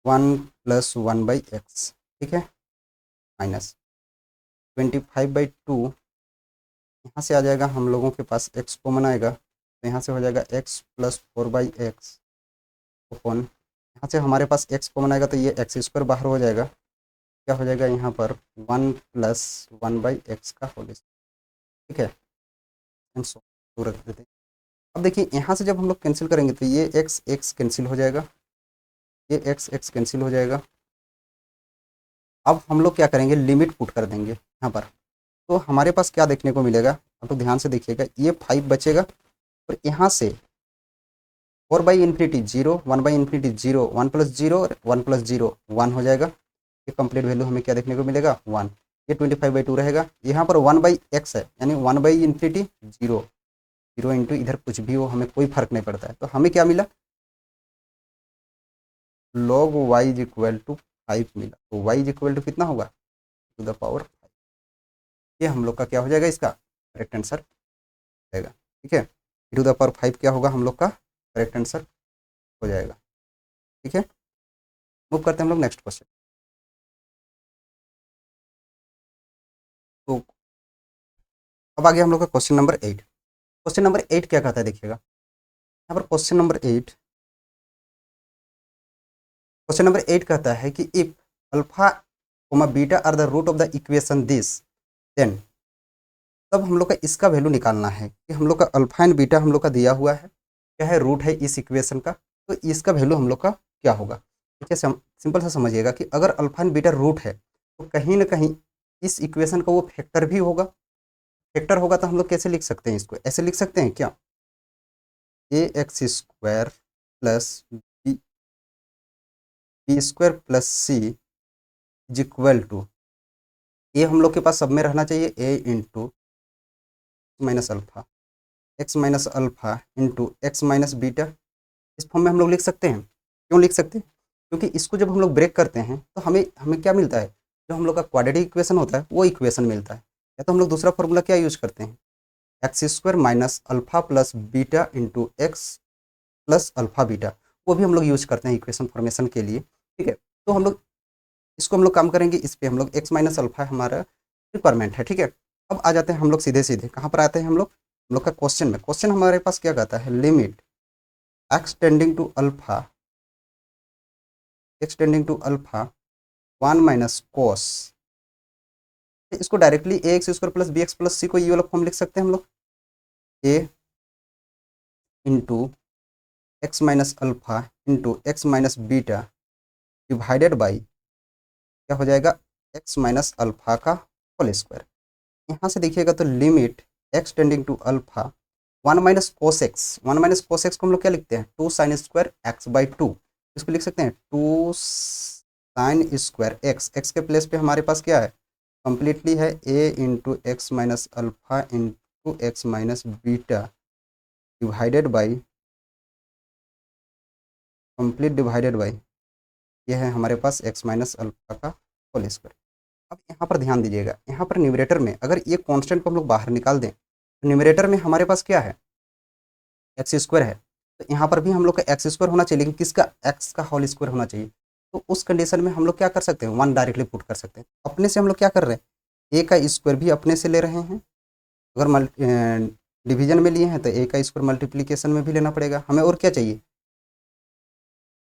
Speaker 1: 1+1/x, ठीक है, माइनस 25/2, यहाँ से आ जाएगा हम लोगों के पास x कॉमन आएगा, तो यहाँ से हो जाएगा x+4/x ओपन, यहाँ से हमारे पास x कॉमन आएगा तो ये x² बाहर हो जाएगा, क्या हो जाएगा यहाँ पर 1+1/x का होल, ठीक है, एंड सो रख देते हैं। अब देखिए यहाँ से जब हम लोग कैंसिल करेंगे तो ये x कैंसिल हो जाएगा, ये x कैंसिल हो जाएगा। अब हम लोग क्या करेंगे, लिमिट पुट कर देंगे यहाँ पर, तो हमारे पास क्या देखने को मिलेगा, आप लोग ध्यान से देखिएगा, ये 5 बचेगा, और यहाँ से 4/∞ 0, 1/∞ 0, 1+0 और 1+0 1 हो जाएगा। ये कंप्लीट वैल्यू हमें क्या देखने को मिलेगा, 1। ये 25/2 रहेगा, यहाँ पर 1/x है, यानी 1/∞ 0, 0 इंटू इधर कुछ भी हो, हमें कोई फर्क नहीं पड़ता है। तो हमें क्या मिला, log y is equal to 5 मिला। तो y इज इक्वल टू कितना होगा, टू द पावर 5। ये हम लोग का क्या हो जाएगा, इसका करेक्ट आंसर जाएगा, ठीक है। टू द पावर 5 क्या होगा हम लोग का करेक्ट आंसर हो जाएगा, ठीक है। मूव करते हैं हम लोग नेक्स्ट क्वेश्चन। तो अब आगे हम लोग का क्वेश्चन नंबर 8। क्वेश्चन नंबर 8 क्या कहता है, देखिएगा यहाँ पर क्वेश्चन नंबर 8 कहता है कि if alpha beta are the root of the equation this, then तब हम लोग का इसका वैल्यू निकालना है कि हम लोग का अल्फा एंड बीटा हम लोग का दिया हुआ है, क्या है, रूट है इस इक्वेशन का, तो इसका वैल्यू हम लोग का क्या होगा। ठीक है, सिंपल सा समझिएगा कि अगर अल्फा एंड बीटा रूट है तो कहीं ना कहीं इस इक्वेशन का वो फैक्टर भी होगा। फैक्टर होगा तो हम लोग कैसे लिख सकते हैं, इसको ऐसे लिख सकते हैं क्या, a x square plus b square plus c is equal to, ये हम लोग के पास सब में रहना चाहिए, a into minus alpha, x minus alpha into x minus beta. इस फॉर्म में हम लोग लिख सकते हैं। क्यों लिख सकते हैं, क्योंकि इसको जब हम लोग ब्रेक करते हैं तो हमें हमें क्या मिलता है, जो हम लोग का क्वाड्रेटिक इक्वेशन होता है वो इक्वेशन मिलता है। या तो हम लोग दूसरा फॉर्मूला क्या यूज करते हैं, x square minus alpha plus beta into x plus alpha beta, वो भी हम लोग यूज करते हैं इक्वेशन फॉर्मेशन के लिए। ठीक है, तो हम लोग इसको हम लोग काम करेंगे, इस पर हम लोग एक्स माइनस अल्फा हमारा रिक्वायरमेंट है। ठीक है, अब आ जाते हैं हम लोग सीधे सीधे कहाँ पर आते हैं, हम लोग का क्वेश्चन में। क्वेश्चन हमारे पास क्या कहता है, limit x tending to alpha, x tending to alpha 1 minus cos, इसको directly a x square plus b x plus c को ये वाला फॉर्म लिख सकते हैं हम लोग, a into x minus alpha into x minus beta divided by क्या हो जाएगा, एक्स माइनस अल्फा का होल स्क्वायर। यहाँ से देखिएगा तो limit x tending to alpha 1 minus cos x, 1 minus cos x को हम लोग क्या लिखते हैं, 2 साइन स्क्वायर एक्स बाई 2, इसको लिख सकते हैं 2 साइन स्क्वायर एक्स, एक्स के प्लेस पे हमारे पास क्या है, कंप्लीटली है a into x minus alpha into x minus beta divided by complete divided by ये है हमारे पास एक्स माइनस अल्फा का होल स्क्वायर। अब यहाँ पर ध्यान दीजिएगा, यहाँ पर न्यूमरेटर में अगर ये कांस्टेंट को हम लोग बाहर निकाल दें तो न्यूमरेटर में हमारे पास क्या है, एक्स स्क्वायर है, तो यहाँ पर भी हम लोग का एक्स स्क्वायर होना चाहिए, लेकिन किसका, एक्स का होल स्क्वायर होना चाहिए। तो उस कंडीशन में हम लोग क्या कर सकते हैं, 1 डायरेक्टली पुट कर सकते हैं। अपने से हम लोग क्या कर रहे हैं, ए का स्क्वायर भी अपने से ले रहे हैं, अगर डिवीजन में लिए हैं तो ए का स्क्वायर मल्टीप्लीकेशन में भी लेना पड़ेगा हमें। और क्या चाहिए,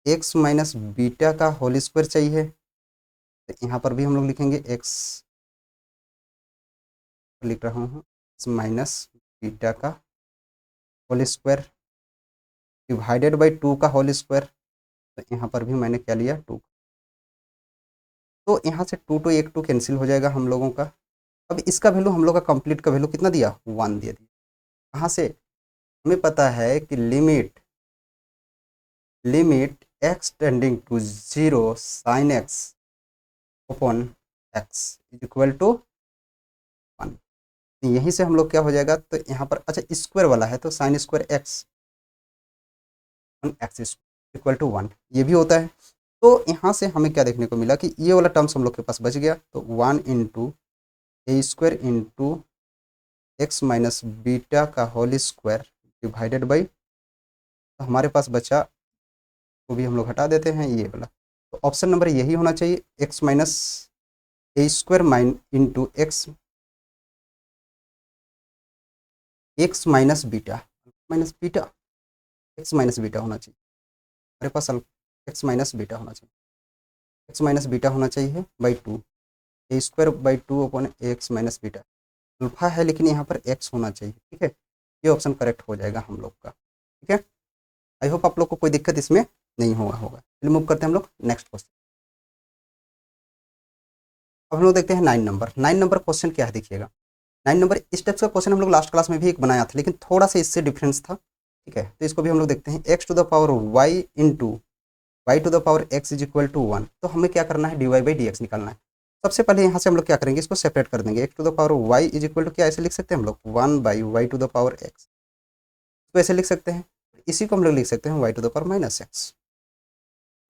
Speaker 1: एक्स माइनस बीटा का होल स्क्वायर चाहिए, तो यहाँ पर भी हम लोग लिखेंगे एक्स, लिख रहा हूँ एक्स माइनस बीटा का होल स्क्वायर डिवाइडेड बाई 2 का होल स्क्वायर, तो यहाँ पर भी मैंने क्या लिया 2, तो यहाँ से 2 तो 1 2 कैंसिल हो जाएगा हम लोगों का। अब इसका वैल्यू हम लोग का कंप्लीट का वैल्यू कितना दिया, 1 दे दिया। कहाँ से, हमें पता है कि limit x tending to 0 sine x upon x is equal to 1। यहीं से हम लोग क्या हो जाएगा, तो यहाँ पर अच्छा स्क्वायर वाला है तो sine square x x equal to 1 ये भी होता है। तो यहाँ से हमें क्या देखने को मिला कि ये वाला टर्म्स हम लोग के पास बच गया, तो 1 into a square into x minus beta का होल स्क्वायर डिवाइडेड बाई, तो हमारे पास बचा, वो भी हम लोग हटा देते हैं ये वाला, तो ऑप्शन नंबर यही होना चाहिए, x minus a square into x minus beta x minus beta होना चाहिए हमारे पास, एक्स माइनस बीटा होना चाहिए, एक्स माइनस बीटा होना चाहिए by 2, A square by 2 upon x minus beta, alpha है लेकिन यहाँ पर एक्स होना चाहिए। ठीक है, ये ऑप्शन करेक्ट हो जाएगा हम लोग का। ठीक है, आई होप आप लोग को कोई दिक्कत इसमें नहीं होगा। चलिए मूव करते हैं हम लोग नेक्स्ट क्वेश्चन। अब हम लोग देखते हैं 9 नंबर क्वेश्चन क्या है, देखिएगा 9 नंबर इस टाइप का क्वेश्चन हम लोग लास्ट क्लास में भी एक बनाया था, लेकिन थोड़ा सा इससे डिफरेंस था। ठीक है, तो इसको भी हम लोग देखते हैं, x to the power y into y to the power x is equal to 1, तो हमें क्या करना है, d y by d x निकालना है। सबसे पहले यहाँ से हम लोग क्या करेंगे, इसको सेपरेट कर देंगे, x to the power y is equal to क्या ऐसे लिख सकते हैं हम लोग 1 by y to the power x, तो ऐसे लिख सकते हैं। इसी को हम लोग लिख सकते हैं y to the power minus x.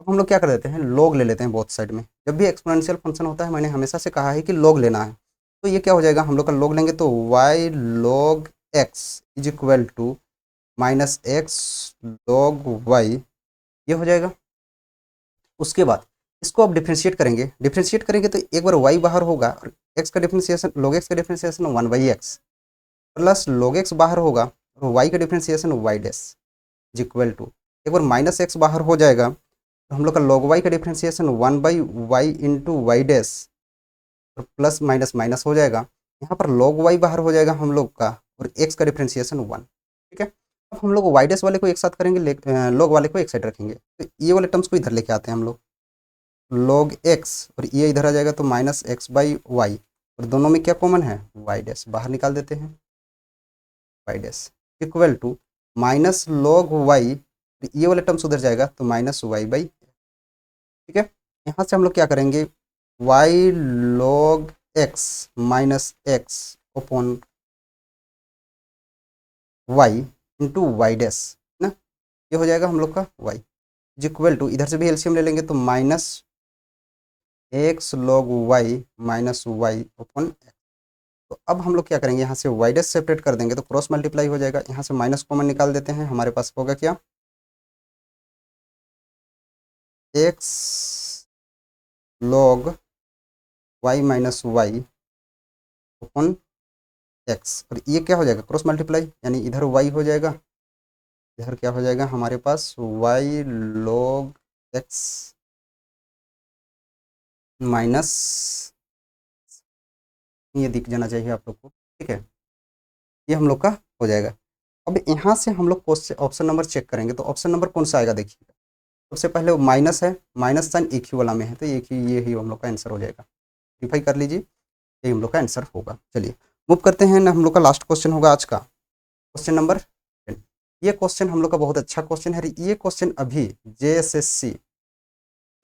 Speaker 1: अब हम लोग क्या कर देते हैं, लॉग ले लेते हैं बोथ साइड में। जब भी एक्सपोनेंशियल फंक्शन होता है मैंने हमेशा से कहा है कि लॉग लेना है, तो ये क्या हो जाएगा, हम लोग का लॉग लेंगे तो y log x is equal to minus x log y, ये हो जाएगा। उसके बाद इसको आप डिफ्रेंशिएट करेंगे तो एक बार वाई बाहर होगा और एक्स का डिफ्रेंशिएशन, लॉग एक्स का differentiation 1 by x plus log x बाहर होगा और वाई का differentiation y dash is equal to, एक बार माइनस एक्स बाहर हो जाएगा तो हम लोग का लॉग वाई का differentiation 1 by y into y dash और प्लस माइनस माइनस हो जाएगा, यहाँ पर log y बाहर हो जाएगा हम लोग का, और x का डिफ्रेंसिएशन 1। ठीक है, अब हम लोग y डैश वाले को एक साथ करेंगे, log वाले को एक साइड रखेंगे, तो ये वाले टर्म्स को इधर लेके आते हैं हम लोग, log x, और ये इधर आ जाएगा तो माइनस एक्स बाई वाई, और दोनों में क्या कॉमन है, y डैश बाहर निकाल देते हैं, y dash equal to minus log y, ये वाला टर्म्स उधर जाएगा तो माइनस वाई बाई। ठीक है, यहाँ से हम लोग क्या करेंगे, y log x minus x upon y into y dash ना, ये हो जाएगा हम लोग का y इक्वल टू, इधर से भी एलसीएम ले लेंगे तो minus x log y minus y upon x. तो अब हम लोग क्या करेंगे, यहाँ से वाई डैश सेपरेट कर देंगे तो क्रॉस मल्टीप्लाई हो जाएगा, यहाँ से माइनस कॉमन निकाल देते हैं, हमारे पास होगा क्या, x log y minus y upon x, और ये क्या हो जाएगा, क्रॉस मल्टीप्लाई, यानी इधर y हो जाएगा, इधर क्या हो जाएगा हमारे पास, y log x माइनस, ये दिख जाना चाहिए आप लोग को। ठीक है, ये हम लोग का हो जाएगा। अब यहाँ से हम लोग क्वेश्चन ऑप्शन नंबर चेक करेंगे, तो ऑप्शन नंबर कौन सा आएगा देखिएगा, सबसे पहले वो माइनस है, माइनस साइन एक ही वाला में है, तो एक ही ये ही हम लोग का आंसर हो जाएगा, वेरीफाई कर लीजिए, ये हम लोग का आंसर होगा। चलिए मूव करते हैं ना, हम लोग का लास्ट क्वेश्चन होगा आज का, क्वेश्चन नंबर 10। ये क्वेश्चन हम लोग का बहुत अच्छा क्वेश्चन है, ये क्वेश्चन अभी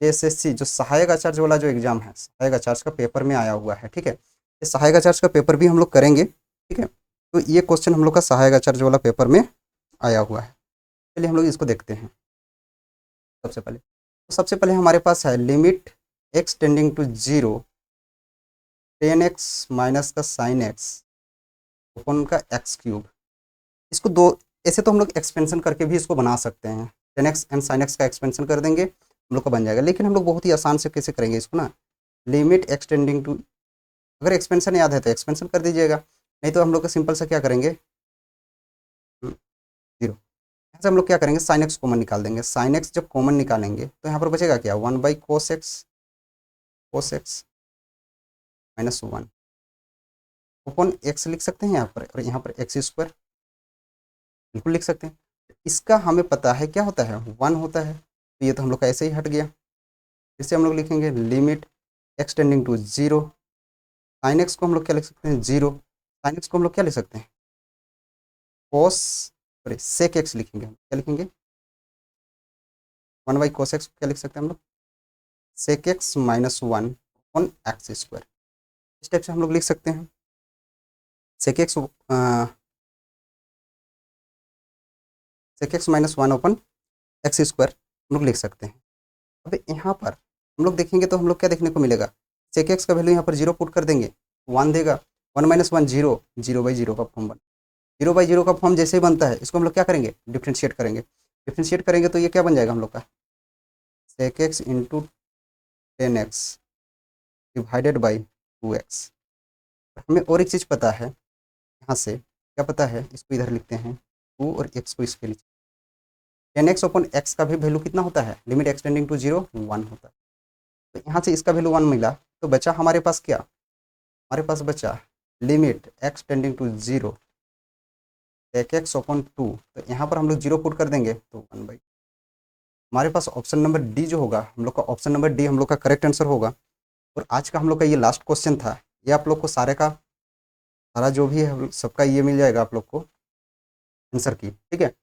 Speaker 1: जेएसएससी जो सहायक आचार्य वाला जो एग्जाम है, सहायक आचार्य का पेपर में आया हुआ है। ठीक है, ये सहायक आचार्य का पेपर भी हम लोग करेंगे। ठीक है, तो ये क्वेश्चन हम लोग का सहायक आचार्य वाला पेपर में आया हुआ है, चलिए हम लोग इसको देखते हैं। सबसे पहले हमारे पास है limit x tending to 0 10x minus का साइन एक्स अपन का एक्स क्यूब, इसको दो ऐसे तो हम लोग एक्सपेंशन करके भी इसको बना सकते हैं, 10x एंड साइन एक्स का एक्सपेंशन कर देंगे हम लोग का बन जाएगा, लेकिन हम लोग बहुत ही आसान से कैसे करेंगे इसको ना, लिमिट एक्स टेंडिंग टू, अगर एक्सपेंशन याद है तो एक्सपेंशन कर दीजिएगा, नहीं तो हम लोग का सिंपल सा क्या करेंगे, 0, यहाँ से हम लोग क्या करेंगे, साइन एक्स कॉमन निकाल देंगे, साइन एक्स जब कॉमन निकालेंगे तो यहाँ पर बचेगा क्या, 1 by cos x minus 1 upon x लिख सकते हैं यहाँ पर, और यहाँ पर एक्स स्क्वायर बिल्कुल लिख सकते हैं। इसका हमें पता है क्या होता है, 1 होता है, तो ये तो हम लोग का ऐसे ही हट गया। इससे हम लोग लिखेंगे limit x tending to 0, sine x को हम लोग क्या लिख सकते हैं, 0, साइन एक्स को हम लोग क्या लिख सकते हैं, कोस, सॉरी सेक एक्स लिखेंगे, हम क्या लिखेंगे, 1 बाई कोस एक्स क्या लिख सकते हैं हम लोग, sec x minus 1 upon x square, इस टाइप से हम लोग लिख सकते हैं, sec x minus 1 upon x square हम लोग लिख सकते हैं। अब यहाँ पर हम लोग देखेंगे तो हम लोग क्या देखने को मिलेगा, सेक एक्स का वैल्यू यहाँ पर 0 पुट कर देंगे, 1 देगा, 1 माइनस 1 0, 0/0 का फॉर्म बन, 0/0 का फॉर्म जैसे ही बनता है इसको हम लोग क्या करेंगे, डिफ्रेंशिएट करेंगे तो ये क्या बन जाएगा हम लोग का, sec x into 10x divided by 2x। हमें और एक चीज़ पता है, यहाँ से क्या पता है, इसको इधर लिखते हैं 2 और x को इसके नीचे, 10x अपॉन x का भी वैल्यू कितना होता है, लिमिट एक्सटेंडिंग टू 0 1 होता है, तो यहाँ से इसका वैल्यू 1 मिला, तो बचा हमारे पास क्या, हमारे पास बचा लिमिट एक्स टेंडिंग टू 0 टेक एक्स अपॉन 2, तो यहाँ पर हम लोग 0 पुट कर देंगे तो 1 बाई, हमारे पास ऑप्शन नंबर डी जो होगा हम लोग का, ऑप्शन नंबर डी हम लोग का करेक्ट आंसर होगा। और आज का हम लोग का ये लास्ट क्वेश्चन था, ये आप लोग को सारा जो भी है सबका ये मिल जाएगा आप लोग को आंसर की। ठीक है,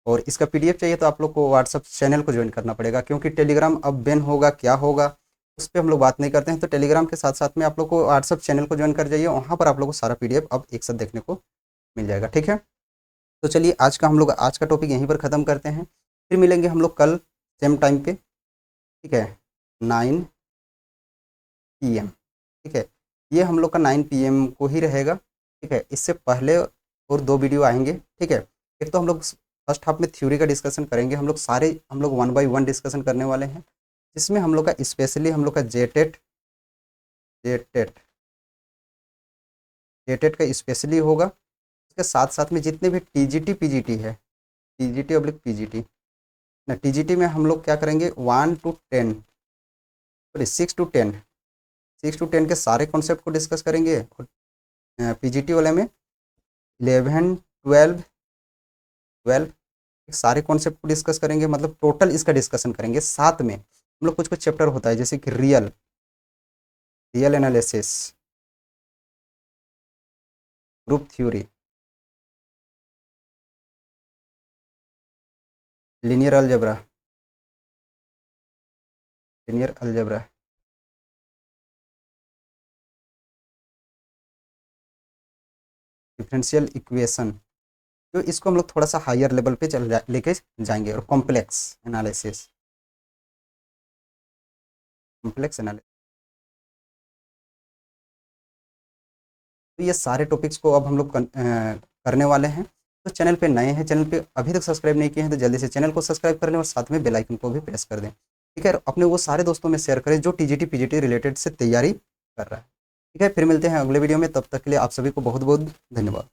Speaker 1: और इसका पीडीएफ चाहिए तो आप लोग को व्हाट्सअप चैनल को ज्वाइन करना पड़ेगा, क्योंकि टेलीग्राम अब बैन होगा, क्या होगा उस पर हम लोग बात नहीं करते हैं, तो टेलीग्राम के साथ साथ में आप लोग को व्हाट्सअप चैनल को ज्वाइन कर जाइए, वहाँ पर आप लोग को सारा पीडीएफ अब एक साथ देखने को मिल जाएगा। ठीक है, तो चलिए आज का टॉपिक यहीं पर ख़त्म करते हैं, फिर मिलेंगे हम लोग कल सेम टाइम पे। ठीक है, 9 PM। ठीक है, ये हम लोग का 9 PM को ही रहेगा। ठीक है, इससे पहले और 2 वीडियो आएंगे। ठीक है, एक तो हम लोग फर्स्ट हाफ में थ्योरी का डिस्कशन करेंगे, हम लोग 1 बाई 1 डिस्कशन करने वाले हैं, जिसमें हम लोग का स्पेशली हम लोग का जेटेट का स्पेशली होगा। उसके साथ साथ में जितने भी टीजीटी पीजीटी है, टीजीटी ऑब्लिक पीजीटी ना, टीजीटी में हम लोग क्या करेंगे 1 to 10 सॉरी 6 to 10 के सारे कॉन्सेप्ट को डिस्कस करेंगे, और पीजीटी वाले में 11, 12 सारे कॉन्सेप्ट को डिस्कस करेंगे, मतलब टोटल इसका डिस्कशन करेंगे। साथ में हम लोग कुछ कुछ चैप्टर होता है जैसे कि real analysis, group theory, linear algebra, differential equation, तो इसको हम लोग थोड़ा सा हायर लेवल पे लेके जाएंगे। और कॉम्प्लेक्स एनालिसिस, तो ये सारे टॉपिक्स को अब हम लोग करने वाले हैं। तो चैनल पे नए हैं, चैनल पे अभी तक सब्सक्राइब नहीं किए हैं तो जल्दी से चैनल को सब्सक्राइब कर लें और साथ में बेल आइकन को भी प्रेस कर दें, ठीक है। अपने वो सारे दोस्तों में शेयर करें जो टीजीटी पीजीटी रिलेटेड से तैयारी कर रहा है, ठीक है। फिर मिलते हैं अगले वीडियो में, तब तक के लिए आप सभी को बहुत बहुत धन्यवाद।